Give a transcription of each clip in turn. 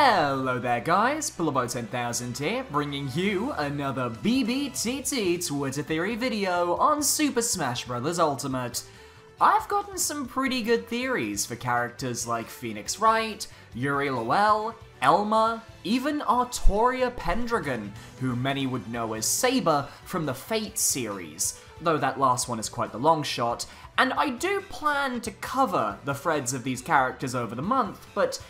Hello there guys, Billybo10K here, bringing you another BBTT Twitter Theory video on Super Smash Bros. Ultimate. I've gotten some pretty good theories for characters like Phoenix Wright, Yuri Lowell, Elma, even Artoria Pendragon, who many would know as Saber from the Fate series, though that last one is quite the long shot, and I do plan to cover the threads of these characters over the month, but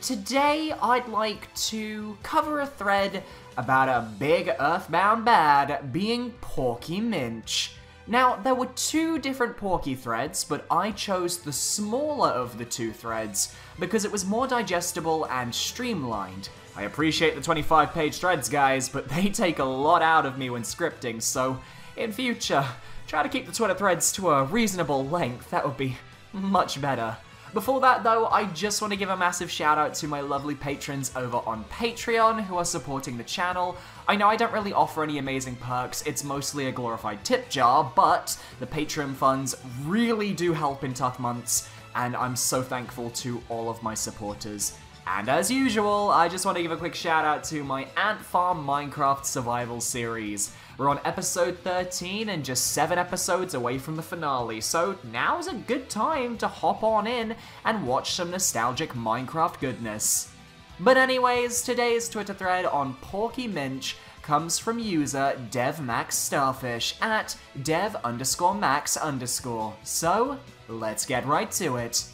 today I'd like to cover a thread about a big Earthbound bad being Porky Minch. Now, there were two different Porky threads, but I chose the smaller of the two threads because it was more digestible and streamlined. I appreciate the 25-page threads, guys, but they take a lot out of me when scripting, so in future, try to keep the Twitter threads to a reasonable length. That would be much better. Before that, though, I just want to give a massive shout out to my lovely patrons over on Patreon who are supporting the channel. I know I don't really offer any amazing perks, it's mostly a glorified tip jar, but the Patreon funds really do help in tough months, and I'm so thankful to all of my supporters. And as usual, I just want to give a quick shout out to my Ant Farm Minecraft Survival series. We're on episode 13 and just 7 episodes away from the finale, so now's a good time to hop on in and watch some nostalgic Minecraft goodness. But anyways, today's Twitter thread on Porky Minch comes from user DevMaxStarfish at dev_max_. So, let's get right to it.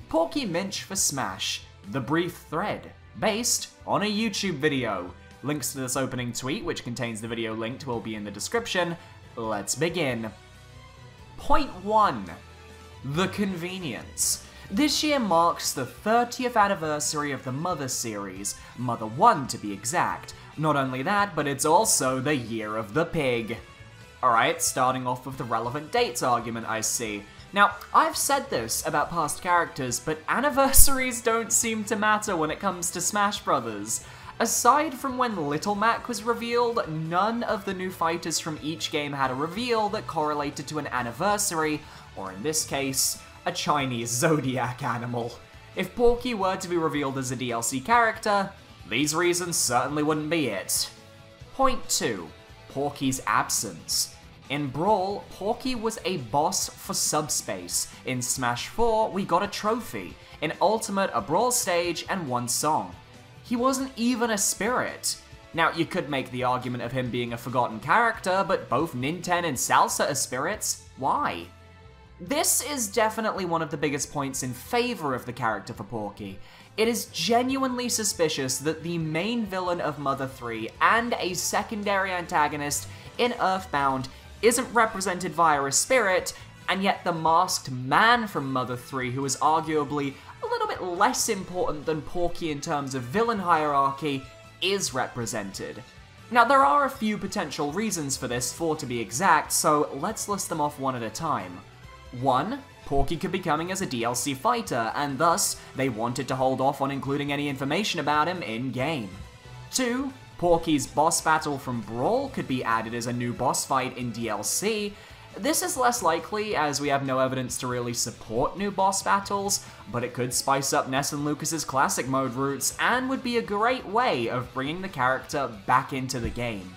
Porky Minch for Smash. The brief thread, based on a YouTube video. Links to this opening tweet, which contains the video linked, will be in the description. Let's begin. Point 1. The convenience. This year marks the 30th anniversary of the Mother series, Mother 1 to be exact. Not only that, but it's also the year of the pig. Alright, starting off with the relevant dates argument, I see. Now, I've said this about past characters, but anniversaries don't seem to matter when it comes to Smash Bros. Aside from when Little Mac was revealed, none of the new fighters from each game had a reveal that correlated to an anniversary, or in this case, a Chinese zodiac animal. If Porky were to be revealed as a DLC character, these reasons certainly wouldn't be it. Point 2. Porky's absence. In Brawl, Porky was a boss for Subspace. In Smash 4, we got a trophy. In Ultimate, a Brawl stage and one song. He wasn't even a spirit. Now, you could make the argument of him being a forgotten character, but both Ninten and Salsa are spirits. Why? This is definitely one of the biggest points in favor of the character for Porky. It is genuinely suspicious that the main villain of Mother 3 and a secondary antagonist in Earthbound isn't represented via a spirit, and yet the masked man from Mother 3, who is arguably a little bit less important than Porky in terms of villain hierarchy, is represented. Now, there are a few potential reasons for this, 4 to be exact, so let's list them off one at a time. 1. Porky could be coming as a DLC fighter, and thus, they wanted to hold off on including any information about him in-game. 2. Porky's boss battle from Brawl could be added as a new boss fight in DLC. This is less likely, as we have no evidence to really support new boss battles, but it could spice up Ness and Lucas's classic mode routes, and would be a great way of bringing the character back into the game.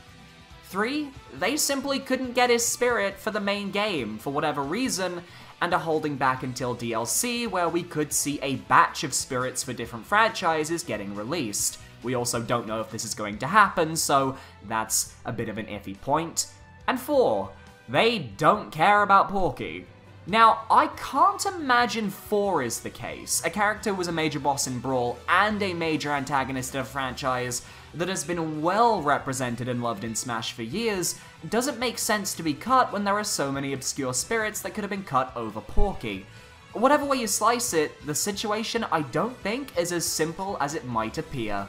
3. They simply couldn't get his spirit for the main game, for whatever reason, and are holding back until DLC, where we could see a batch of spirits for different franchises getting released. We also don't know if this is going to happen, so that's a bit of an iffy point. And 4. They don't care about Porky. Now, I can't imagine 4 is the case. A character who was a major boss in Brawl and a major antagonist in a franchise that has been well represented and loved in Smash for years doesn't make sense to be cut when there are so many obscure spirits that could have been cut over Porky. Whatever way you slice it, the situation I don't think is as simple as it might appear.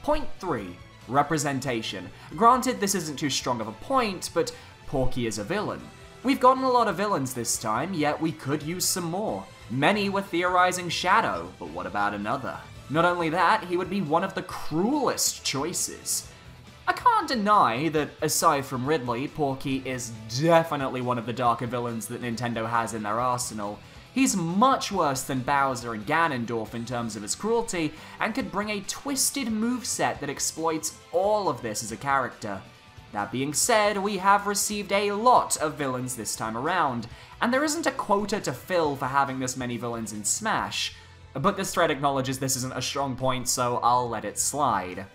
Point 3. Representation. Granted, this isn't too strong of a point, but Porky is a villain. We've gotten a lot of villains this time, yet we could use some more. Many were theorizing Shadow, but what about another? Not only that, he would be one of the cruelest choices. I can't deny that, aside from Ridley, Porky is definitely one of the darker villains that Nintendo has in their arsenal. He's much worse than Bowser and Ganondorf in terms of his cruelty, and could bring a twisted moveset that exploits all of this as a character. That being said, we have received a lot of villains this time around, and there isn't a quota to fill for having this many villains in Smash, but this thread acknowledges this isn't a strong point, so I'll let it slide.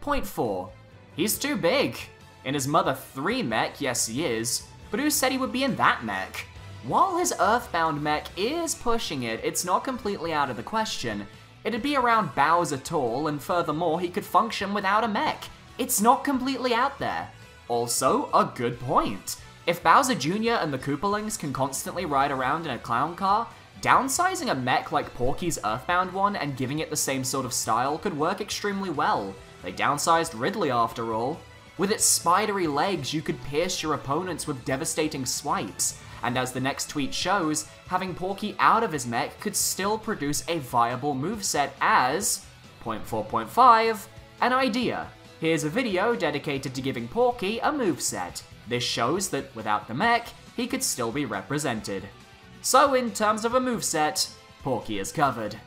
Point 4. He's too big. In his Mother 3 mech, yes he is, but who said he would be in that mech? While his Earthbound mech is pushing it, it's not completely out of the question. It'd be around Bowser tall, and furthermore, he could function without a mech. It's not completely out there. Also, a good point. If Bowser Jr. and the Koopalings can constantly ride around in a clown car, downsizing a mech like Porky's Earthbound one and giving it the same sort of style could work extremely well. They downsized Ridley after all. With its spidery legs, you could pierce your opponents with devastating swipes, and as the next tweet shows, having Porky out of his mech could still produce a viable moveset as... 4.5, an idea. Here's a video dedicated to giving Porky a moveset. This shows that without the mech, he could still be represented. So in terms of a moveset, Porky is covered.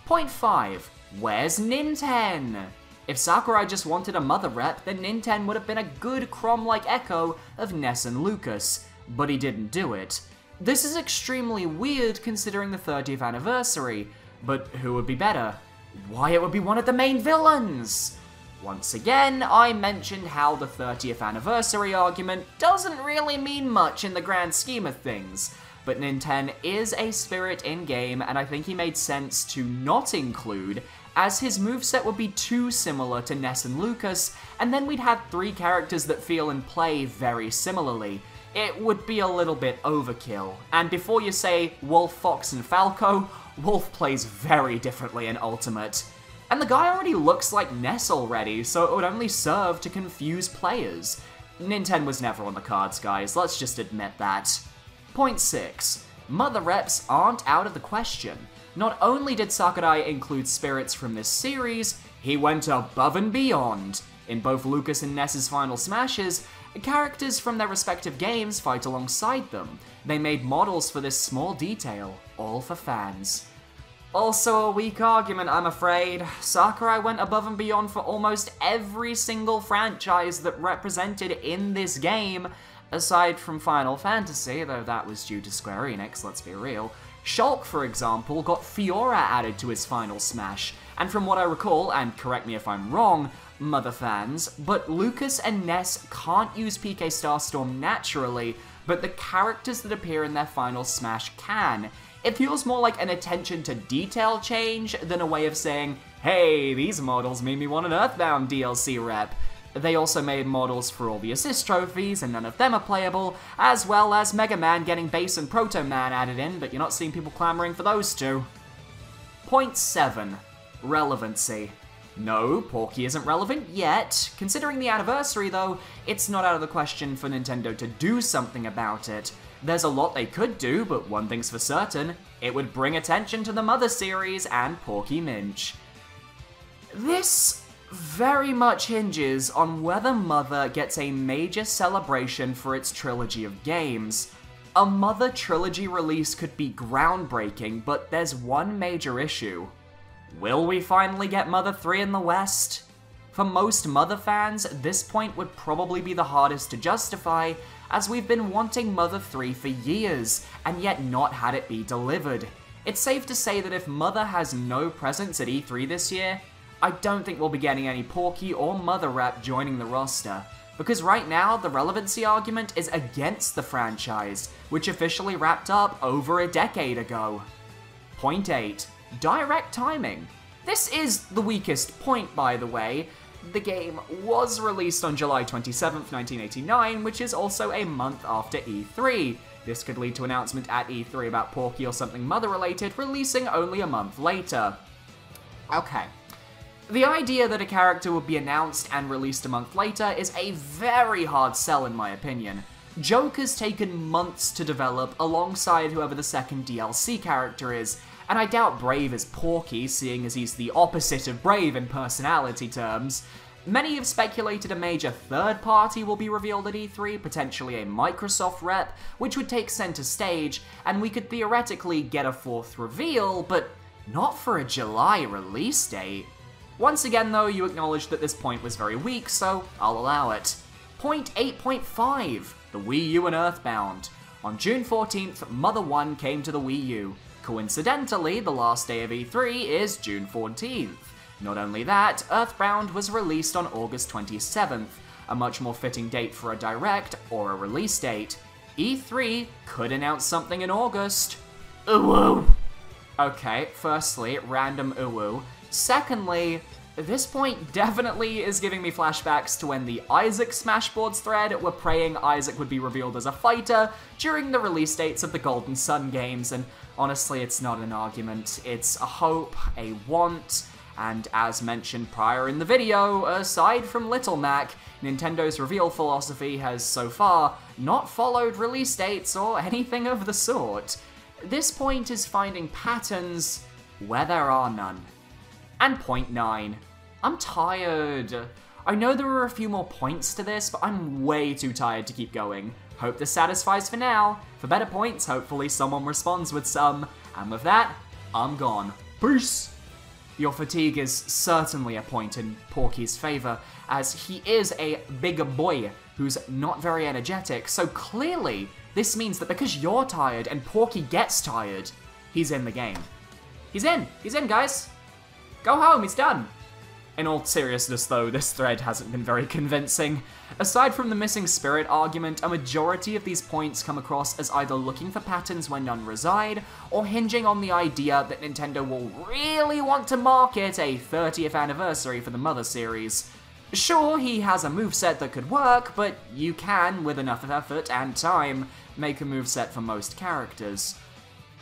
Point 5. Where's Ninten? If Sakurai just wanted a mother rep, then Ninten would have been a good Crom-like echo of Ness and Lucas, but he didn't do it. This is extremely weird considering the 30th anniversary, but who would be better? Wyatt would be one of the main villains! Once again, I mentioned how the 30th anniversary argument doesn't really mean much in the grand scheme of things, but Ninten is a spirit in-game, and I think he made sense to not include, as his moveset would be too similar to Ness and Lucas, and then we'd have 3 characters that feel and play very similarly. It would be a little bit overkill. And before you say Wolf, Fox, and Falco, Wolf plays very differently in Ultimate. And the guy already looks like Ness already, so it would only serve to confuse players. Ninten was never on the cards, guys, let's just admit that. Point 6. Mother reps aren't out of the question. Not only did Sakurai include spirits from this series, he went above and beyond. In both Lucas and Ness's final smashes, characters from their respective games fight alongside them. They made models for this small detail, all for fans. Also a weak argument, I'm afraid. Sakurai went above and beyond for almost every single franchise that represented in this game, aside from Final Fantasy, though that was due to Square Enix, let's be real. Shulk, for example, got Fiora added to his final smash, and from what I recall, and correct me if I'm wrong, Mother fans, but Lucas and Ness can't use PK Starstorm naturally, but the characters that appear in their final smash can. It feels more like an attention to detail change than a way of saying, hey, these models made me want an Earthbound DLC rep. They also made models for all the assist trophies, and none of them are playable, as well as Mega Man getting Bass and Proto Man added in, but you're not seeing people clamoring for those two. Point 7. Relevancy. No, Porky isn't relevant yet. Considering the anniversary, though, it's not out of the question for Nintendo to do something about it. There's a lot they could do, but one thing's for certain, it would bring attention to the Mother series and Porky Minch. This very much hinges on whether Mother gets a major celebration for its trilogy of games. A Mother trilogy release could be groundbreaking, but there's one major issue. Will we finally get Mother 3 in the West? For most Mother fans, this point would probably be the hardest to justify, as we've been wanting Mother 3 for years, and yet not had it be delivered. It's safe to say that if Mother has no presence at E3 this year, I don't think we'll be getting any Porky or Mother rep joining the roster, because right now the relevancy argument is against the franchise, which officially wrapped up over a decade ago. Point 8. Direct timing. This is the weakest point, by the way. The game was released on July 27th, 1989, which is also a month after E3. This could lead to an announcement at E3 about Porky or something Mother-related, releasing only a month later. Okay. The idea that a character would be announced and released a month later is a very hard sell in my opinion. Joker's taken months to develop alongside whoever the second DLC character is, and I doubt Brave is Porky, seeing as he's the opposite of Brave in personality terms. Many have speculated a major third party will be revealed at E3, potentially a Microsoft rep, which would take center stage, and we could theoretically get a fourth reveal, but not for a July release date. Once again though, you acknowledge that this point was very weak, so I'll allow it. Point 8.5, the Wii U and Earthbound. On June 14th, Mother 1 came to the Wii U. Coincidentally, the last day of E3 is June 14th. Not only that, Earthbound was released on August 27th, a much more fitting date for a direct or a release date. E3 could announce something in August. Ooh. Okay, firstly, random ooh. Secondly, this point definitely is giving me flashbacks to when the Isaac Smashboards thread were praying Isaac would be revealed as a fighter during the release dates of the Golden Sun games, and honestly, it's not an argument. It's a hope, a want, and as mentioned prior in the video, aside from Little Mac, Nintendo's reveal philosophy has so far not followed release dates or anything of the sort. This point is finding patterns where there are none. And point 9. I'm tired. I know there are a few more points to this, but I'm way too tired to keep going. Hope this satisfies for now. For better points, hopefully someone responds with some. And with that, I'm gone. Peace! Your fatigue is certainly a point in Porky's favor, as he is a big boy who's not very energetic, so clearly this means that because you're tired and Porky gets tired, he's in the game. He's in, guys. Go home, he's done. In all seriousness though, this thread hasn't been very convincing. Aside from the missing spirit argument, a majority of these points come across as either looking for patterns where none reside, or hinging on the idea that Nintendo will really want to market a 30th anniversary for the Mother series. Sure, he has a moveset that could work, but you can, with enough effort and time, make a moveset for most characters.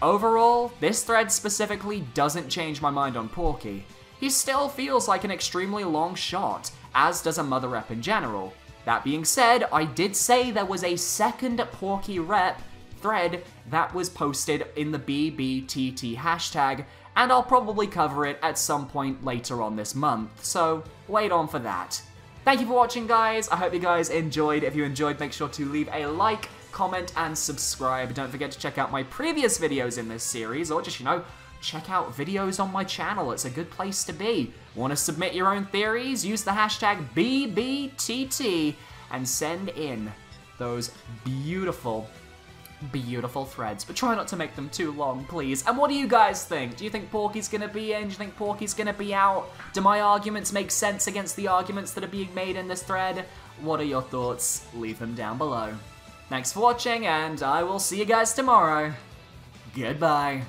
Overall, this thread specifically doesn't change my mind on Porky. He still feels like an extremely long shot, as does a Mother rep in general. That being said, I did say there was a second Porky rep thread that was posted in the BBTT hashtag, and I'll probably cover it at some point later on this month, so wait on for that. Thank you for watching, guys. I hope you guys enjoyed. If you enjoyed, make sure to leave a like, comment, and subscribe. Don't forget to check out my previous videos in this series, or just, check out videos on my channel. It's a good place to be. Want to submit your own theories? Use the hashtag BBTT and send in those beautiful, beautiful threads. But try not to make them too long, please. And what do you guys think? Do you think Porky's gonna be in? Do you think Porky's gonna be out? Do my arguments make sense against the arguments that are being made in this thread? What are your thoughts? Leave them down below. Thanks for watching, and I will see you guys tomorrow. Goodbye.